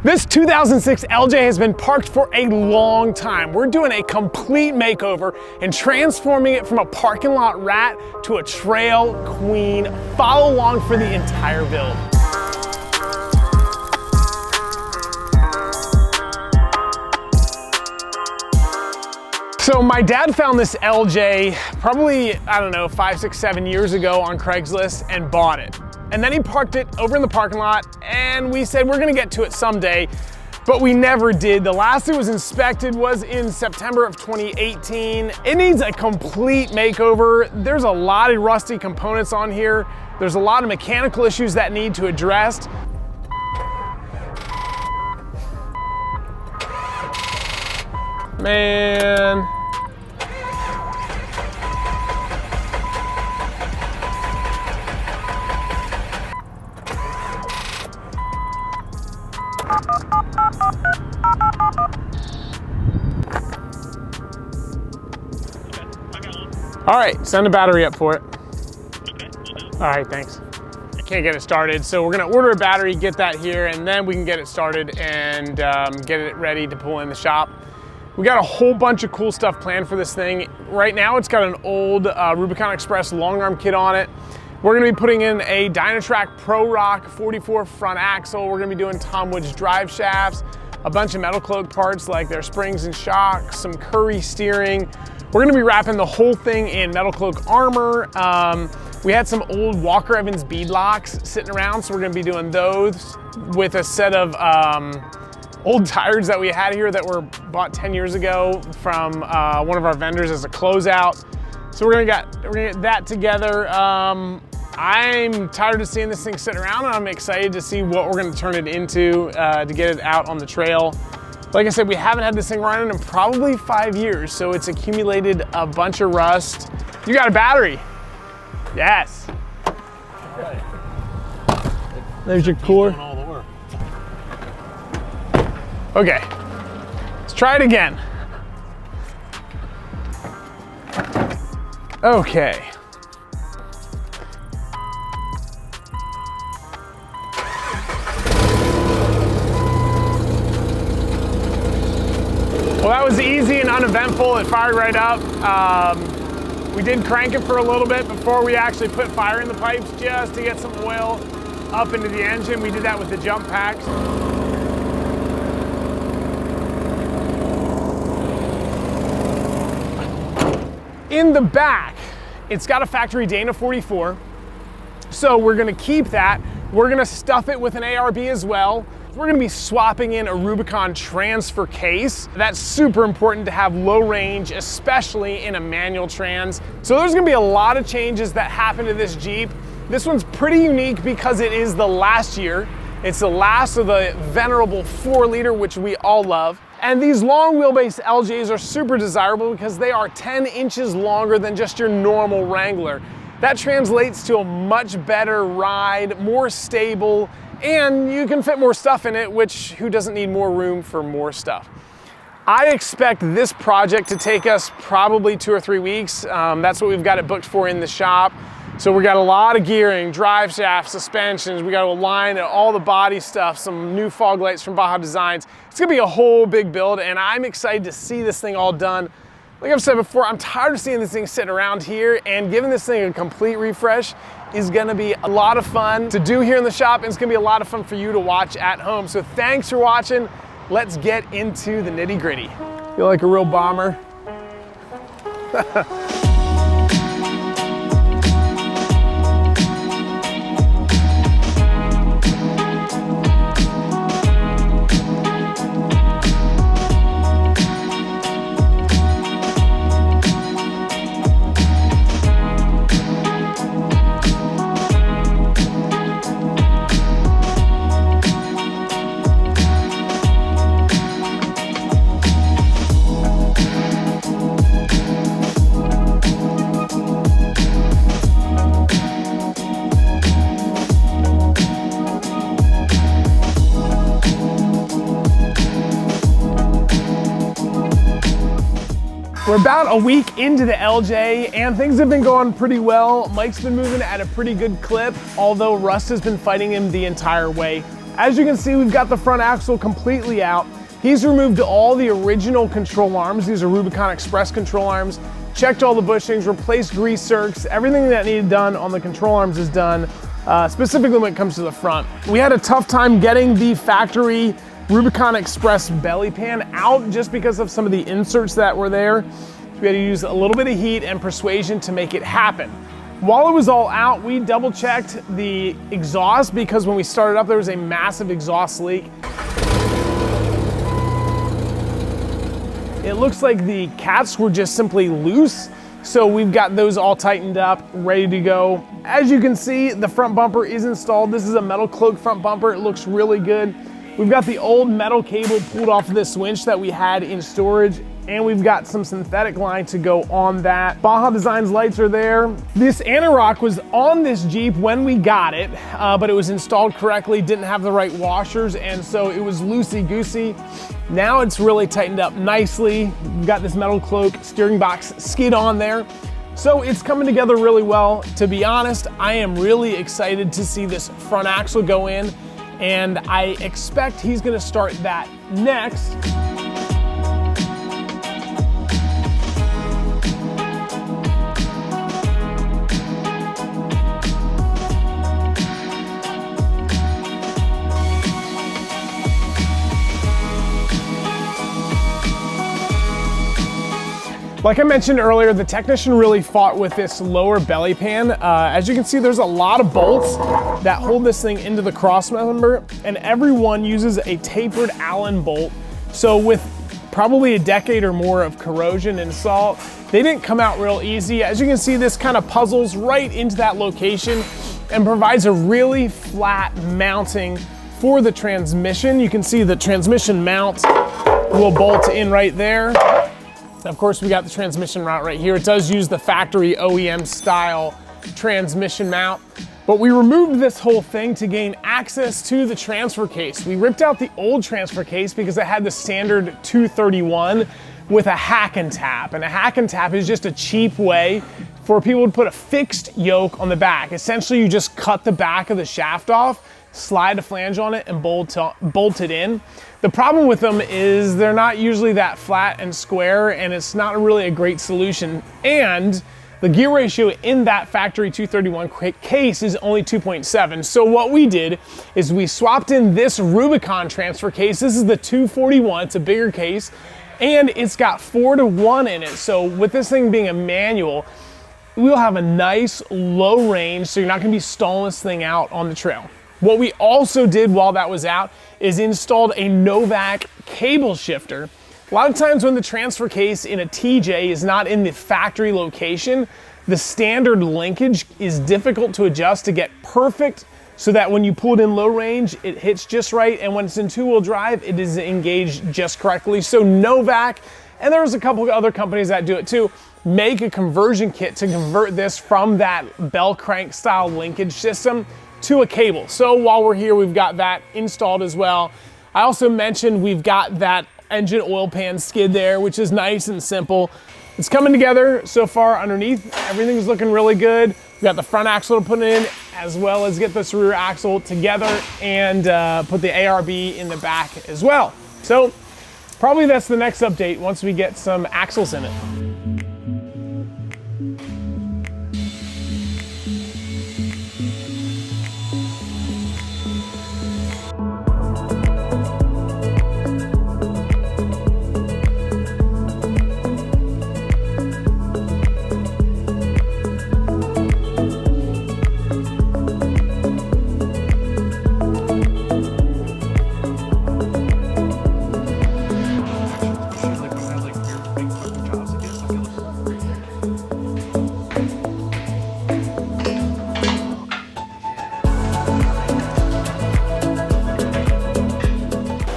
This 2006 LJ has been parked for a long time. We're doing a complete makeover and transforming it from a parking lot rat to a trail queen. Follow along for the entire build. So my dad found this LJ probably, I don't know, 5, 6, 7 years ago on Craigslist and bought it. And then he parked it over in the parking lot and we said we're gonna get to it someday, but we never did. The last it was inspected was in September of 2018. It needs a complete makeover. There's a lot of rusty components on here. There's a lot of mechanical issues that need to address. Man. All right, send a battery up for it. Okay, will do. All right, thanks. I can't get it started, so we're gonna order a battery, get that here, and then we can get it started and get it ready to pull in the shop. We got a whole bunch of cool stuff planned for this thing. Right now, it's got an old Rubicon Express long arm kit on it. We're gonna be putting in a Dynatrac Pro Rock 44 front axle. We're gonna be doing Tom Woods drive shafts, a bunch of Metal Cloak parts like their springs and shocks, some Curry steering. We're gonna be wrapping the whole thing in Metal Cloak armor. We had some old Walker Evans bead locks sitting around, so we're gonna be doing those with a set of old tires that we had here that were bought 10 years ago from one of our vendors as a closeout. So we're gonna get that together. I'm tired of seeing this thing sit around and I'm excited to see what we're gonna turn it into to get it out on the trail. Like I said, we haven't had this thing running in probably 5 years, so it's accumulated a bunch of rust. You got a battery? Yes. All right. There's your cooler. Doing all the work. Okay, let's try it again. Okay. Well, that was easy and uneventful. It fired right up. We did crank it for a little bit before we actually put fire in the pipes just to get some oil up into the engine. We did that with the jump packs. In the back, it's got a factory Dana 44. So we're gonna keep that. We're gonna stuff it with an ARB as well. We're gonna be swapping in a Rubicon transfer case. That's super important to have low range, especially in a manual trans. So there's gonna be a lot of changes that happen to this Jeep. This one's pretty unique because it is the last year. It's the last of the venerable 4-liter, which we all love. And these long wheelbase LJs are super desirable because they are 10 inches longer than just your normal Wrangler. That translates to a much better ride, more stable, and you can fit more stuff in it, which who doesn't need more room for more stuff? I expect this project to take us probably 2 or 3 weeks. That's what we've got it booked for in the shop. So we got a lot of gearing, drive shafts, suspensions. We got to align all the body stuff, some new fog lights from Baja Designs. It's gonna be a whole big build and I'm excited to see this thing all done. Like I've said before, I'm tired of seeing this thing sitting around here, and giving this thing a complete refresh is gonna be a lot of fun to do here in the shop, and it's gonna be a lot of fun for you to watch at home. So thanks for watching. Let's get into the nitty gritty. Feel like a real bomber. We're about a week into the LJ and things have been going pretty well. Mike's been moving at a pretty good clip, although rust has been fighting him the entire way. As you can see, we've got the front axle completely out. He's removed all the original control arms. These are Rubicon Express control arms. Checked all the bushings, replaced grease zerks. Everything that needed done on the control arms is done, specifically when it comes to the front. We had a tough time getting the factory Rubicon Express belly pan out just because of some of the inserts that were there. We had to use a little bit of heat and persuasion to make it happen. While it was all out, we double checked the exhaust because when we started up, there was a massive exhaust leak. It looks like the caps were just simply loose. So we've got those all tightened up, ready to go. As you can see, the front bumper is installed. This is a metal cloak front bumper. It looks really good. We've got the old metal cable pulled off of this winch that we had in storage, and we've got some synthetic line to go on that. Baja Designs lights are there. This anti-rock was on this Jeep when we got it, but it was installed correctly, didn't have the right washers, and so it was loosey-goosey. Now it's really tightened up nicely. We've got this metal cloak steering box skid on there. So it's coming together really well. To be honest, I am really excited to see this front axle go in, and I expect he's gonna start that next. Like I mentioned earlier, the technician really fought with this lower belly pan. As you can see, there's a lot of bolts that hold this thing into the cross member, and every one uses a tapered Allen bolt. So with probably a decade or more of corrosion and salt, they didn't come out real easy. As you can see, this kind of puzzles right into that location and provides a really flat mounting for the transmission. You can see the transmission mount will bolt in right there. Of course, we got the transmission mount right here. It does use the factory OEM style transmission mount, but we removed this whole thing to gain access to the transfer case. We ripped out the old transfer case because it had the standard 231 with a hack and tap. And a hack and tap is just a cheap way for people to put a fixed yoke on the back. Essentially, you just cut the back of the shaft off, slide a flange on it, and bolt it in. The problem with them is they're not usually that flat and square, and it's not really a great solution. And the gear ratio in that factory 231 case is only 2.7. So what we did is we swapped in this Rubicon transfer case. This is the 241, it's a bigger case, and it's got 4-to-1 in it. So with this thing being a manual, we'll have a nice low range, so you're not gonna be stalling this thing out on the trail. What we also did while that was out is installed a Novak cable shifter. A lot of times when the transfer case in a TJ is not in the factory location, the standard linkage is difficult to adjust to get perfect so that when you pull it in low range, it hits just right, and when it's in two-wheel drive, it is engaged just correctly. So Novak, and there's a couple of other companies that do it too, make a conversion kit to convert this from that bell crank style linkage system to a cable. So while we're here, we've got that installed as well. I also mentioned we've got that engine oil pan skid there, which is nice and simple. It's coming together so far underneath. Everything's looking really good. We've got the front axle to put in, as well as get this rear axle together and put the ARB in the back as well. So probably that's the next update once we get some axles in it.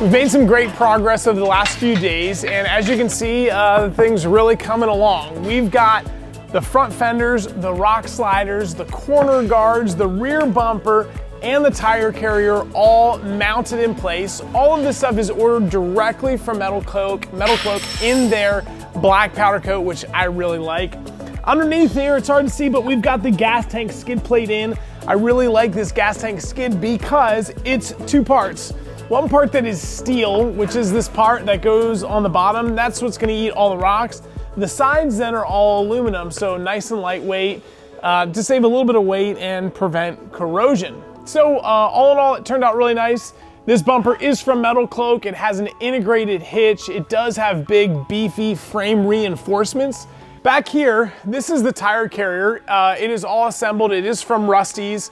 We've made some great progress over the last few days, and as you can see, things really coming along. We've got the front fenders, the rock sliders, the corner guards, the rear bumper, and the tire carrier all mounted in place. All of this stuff is ordered directly from Metal Cloak in their black powder coat, which I really like. Underneath here, it's hard to see, but we've got the gas tank skid plate in. I really like this gas tank skid because it's two parts. One part that is steel, which is this part that goes on the bottom. That's what's gonna eat all the rocks. The sides then are all aluminum, so nice and lightweight to save a little bit of weight and prevent corrosion. So all in all, it turned out really nice. This bumper is from Metal Cloak. It has an integrated hitch. It does have big, beefy frame reinforcements. Back here, this is the tire carrier. It is all assembled. It is from Rusty's.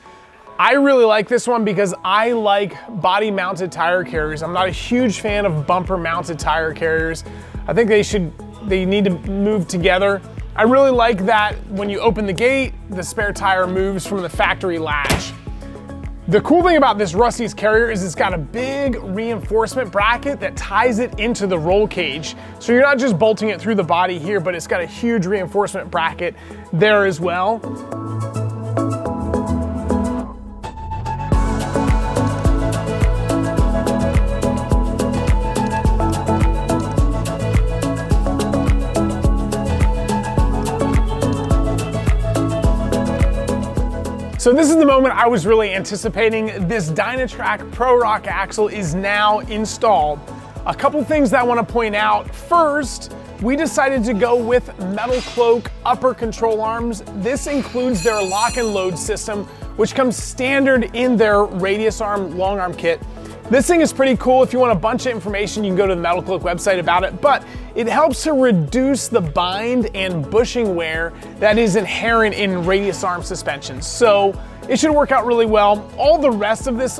I really like this one because I like body-mounted tire carriers. I'm not a huge fan of bumper-mounted tire carriers. I think they need to move together. I really like that when you open the gate, the spare tire moves from the factory latch. The cool thing about this Rusty's carrier is it's got a big reinforcement bracket that ties it into the roll cage. So you're not just bolting it through the body here, but it's got a huge reinforcement bracket there as well. So this is the moment I was really anticipating. This Dynatrac Pro Rock axle is now installed. A couple things that I want to point out. First, we decided to go with Metal Cloak upper control arms. This includes their lock and load system, which comes standard in their radius arm, long arm kit. This thing is pretty cool. If you want a bunch of information, you can go to the Metal Cloak website about it, but it helps to reduce the bind and bushing wear that is inherent in radius arm suspensions. So it should work out really well. All the rest of this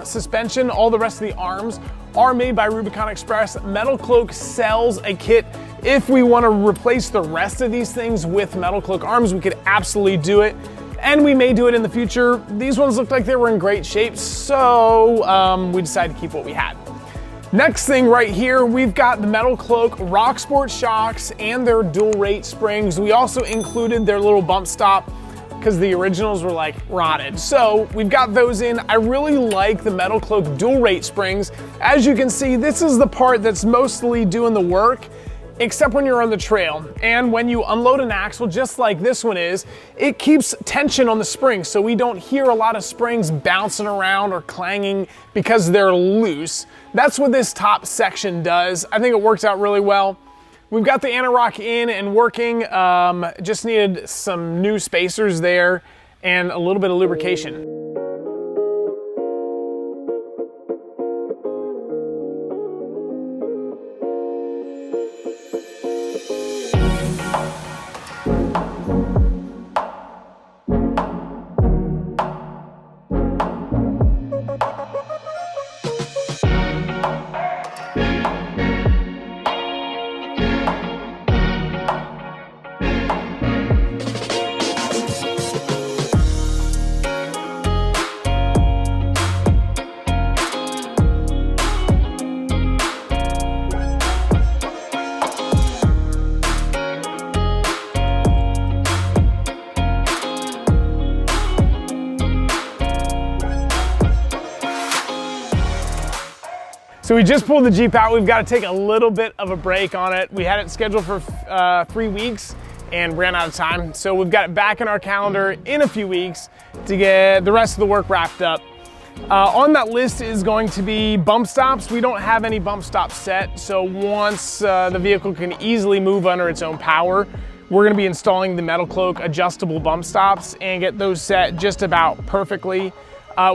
suspension, all the rest of the arms are made by Rubicon Express. Metal Cloak sells a kit. If we want to replace the rest of these things with Metal Cloak arms, we could absolutely do it. And we may do it in the future. These ones looked like they were in great shape, so we decided to keep what we had. Next thing right here, we've got the Metal Cloak Rock Sport shocks and their dual rate springs. We also included their little bump stop because the originals were like rotted. So we've got those in. I really like the Metal Cloak dual rate springs. As you can see, this is the part that's mostly doing the work, except when you're on the trail. And when you unload an axle, just like this one is, it keeps tension on the springs, so we don't hear a lot of springs bouncing around or clanging because they're loose. That's what this top section does. I think it works out really well. We've got the anti-rock in and working. Just needed some new spacers there and a little bit of lubrication. So we just pulled the Jeep out. We've got to take a little bit of a break on it. We had it scheduled for 3 weeks and ran out of time. So we've got it back in our calendar in a few weeks to get the rest of the work wrapped up. On that list is going to be bump stops. We don't have any bump stops set. So once the vehicle can easily move under its own power, we're going to be installing the Metal Cloak adjustable bump stops and get those set just about perfectly.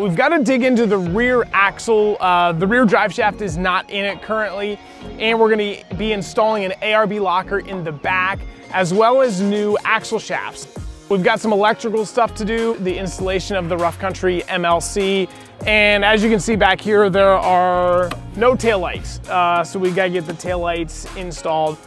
We've got to dig into the rear axle. The rear drive shaft is not in it currently, and we're going to be installing an ARB locker in the back, as well as new axle shafts. We've got some electrical stuff to do, the installation of the Rough Country MLC, and as you can see back here, there are no taillights, so we got to get the taillights installed.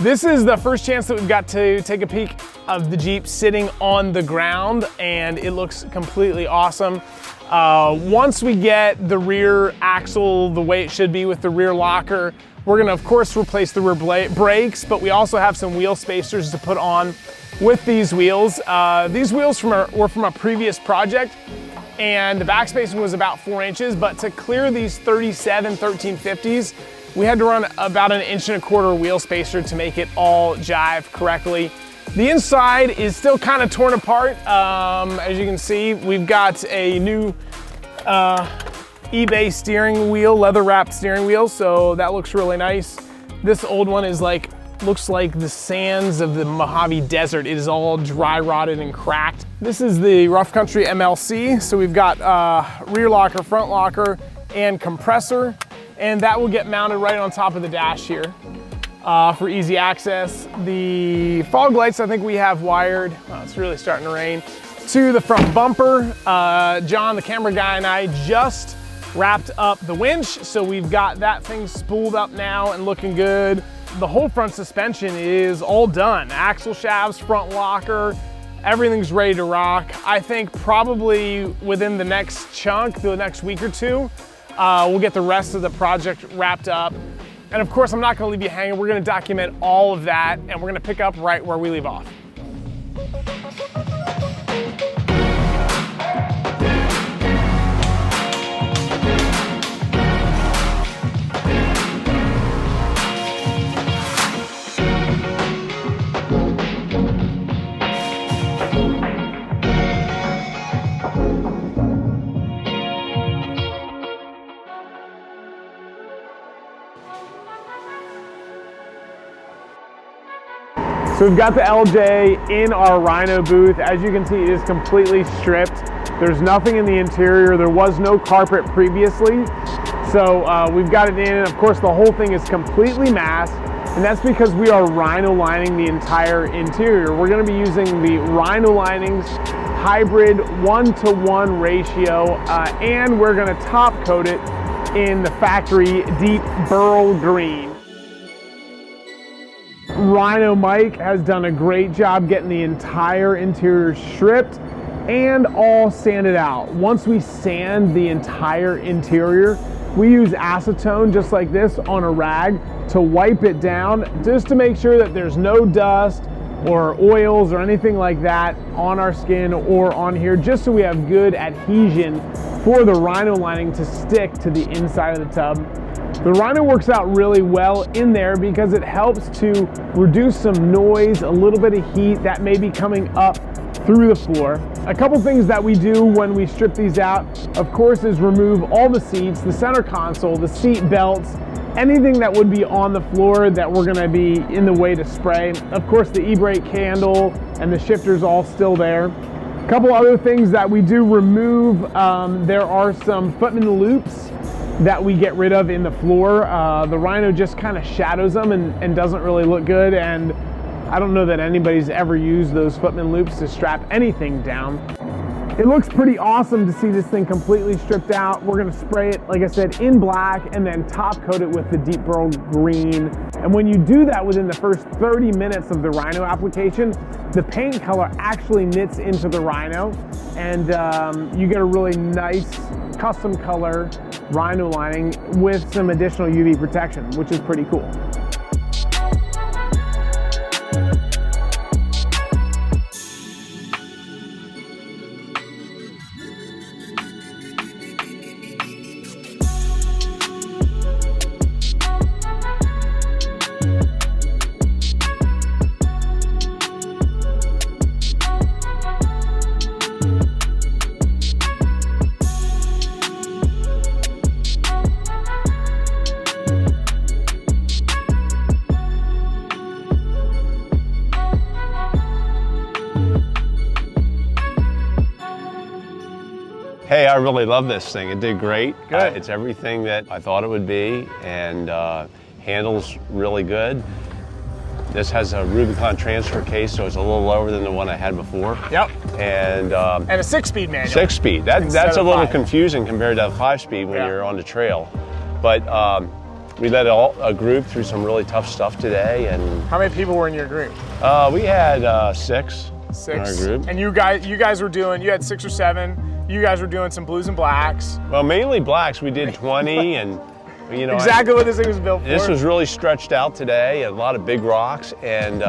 This is the first chance that we've got to take a peek of the Jeep sitting on the ground, and it looks completely awesome. Once we get the rear axle the way it should be with the rear locker, we're gonna of course replace the rear brakes, but we also have some wheel spacers to put on with these wheels. These wheels were from a previous project, and the back spacing was about 4 inches, but to clear these 37 1350s, we had to run about 1.25 inch wheel spacer to make it all jive correctly. The inside is still kind of torn apart. As you can see, we've got a new eBay steering wheel, leather wrapped steering wheel, so that looks really nice. This old one is looks like the sands of the Mojave Desert. It is all dry rotted and cracked. This is the Rough Country MLC. So we've got rear locker, front locker, and compressor, and that will get mounted right on top of the dash here for easy access. The fog lights, I think we have wired, it's really starting to rain, to the front bumper. John, the camera guy, and I just wrapped up the winch, so we've got that thing spooled up now and looking good. The whole front suspension is all done. Axle shafts, front locker, everything's ready to rock. I think probably within the next chunk, the next week or two, we'll get the rest of the project wrapped up. And of course, I'm not gonna leave you hanging. We're gonna document all of that, and we're gonna pick up right where we leave off. So we've got the LJ in our Rhino booth. As you can see, it is completely stripped. There's nothing in the interior. There was no carpet previously. So we've got it in, and of course the whole thing is completely masked, and that's because we are Rhino lining the entire interior. We're gonna be using the Rhino linings hybrid 1-to-1 ratio, and we're gonna top coat it in the factory deep burl green. Rhino Mike has done a great job getting the entire interior stripped and all sanded out. Once we sand the entire interior, we use acetone just like this on a rag to wipe it down, just to make sure that there's no dust or oils or anything like that on our skin or on here, just so we have good adhesion for the Rhino lining to stick to the inside of the tub. The Rhino works out really well in there because it helps to reduce some noise, a little bit of heat that may be coming up through the floor. A couple things that we do when we strip these out, of course, is remove all the seats, the center console, the seat belts, anything that would be on the floor that we're gonna be in the way to spray. Of course, the e-brake handle and the shifter's all still there. A couple other things that we do remove, there are some footman loops that we get rid of in the floor. The Rhino just kind of shadows them and doesn't really look good, and I don't know that anybody's ever used those footman loops to strap anything down. It looks pretty awesome to see this thing completely stripped out. We're gonna spray it, like I said, in black and then top coat it with the deep burl green. And when you do that within the first 30 minutes of the Rhino application, the paint color actually knits into the Rhino, and you get a really nice custom color Rhino lining with some additional UV protection, which is pretty cool. Hey, I really love this thing. It did great. Good. It's everything that I thought it would be, and handles really good. This has a Rubicon transfer case, so it's a little lower than the one I had before. Yep. And a 6-speed manual. 6-speed. That's a little 5. confusing compared to a 5-speed when you're on the trail. But we led a group through some really tough stuff today. And how many people were in your group? We had 6 in our group. And you guys were doing, you had 6 or 7. You guys were doing some blues and blacks. Well, mainly blacks. We did 20, and you know, exactly what this thing was built for. This was really stretched out today. A lot of big rocks, and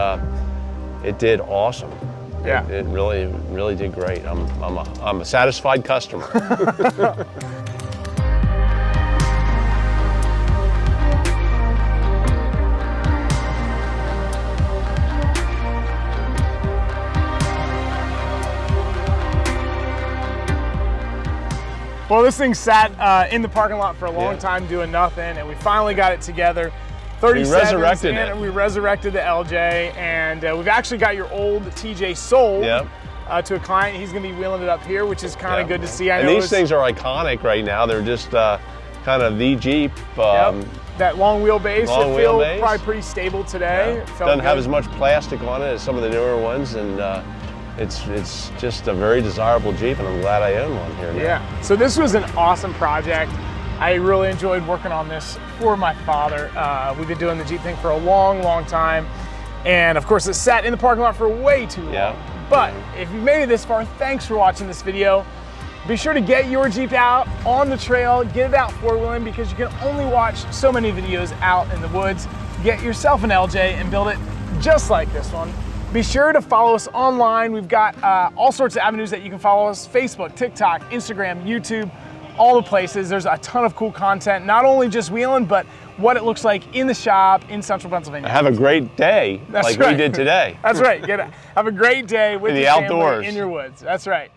it did awesome. Yeah, it really did great. I'm a satisfied customer. Well, this thing sat in the parking lot for a long Yeah. time doing nothing, and we finally got it together. 37s, resurrected it. and we resurrected the LJ, and we've actually got your old TJ sold Yep. to a client. He's going to be wheeling it up here, which is kind of Yeah. good to see. I And know these things are iconic right now. They're just kind of the Jeep. Yep. That long wheelbase, Long it feels wheelbase. probably pretty stable today. Yeah. It felt Doesn't have good. as much plastic on it as some of the newer ones, and it's just a very desirable Jeep, and I'm glad I own one here now. Yeah, so this was an awesome project. I really enjoyed working on this for my father. We've been doing the Jeep thing for a long, long time. And of course, it sat in the parking lot for way too long. Yeah. But if you made it this far, thanks for watching this video. Be sure to get your Jeep out on the trail, get it out four-wheeling, because you can only watch so many videos out in the woods. Get yourself an LJ and build it just like this one. Be sure to follow us online. We've got all sorts of avenues that you can follow us: Facebook, TikTok, Instagram, YouTube, all the places. There's a ton of cool content, not only just wheeling, but what it looks like in the shop in Central Pennsylvania. Have a great day, That's like right. we did today. That's right. Have a great day with In the your family outdoors. in your woods. That's right.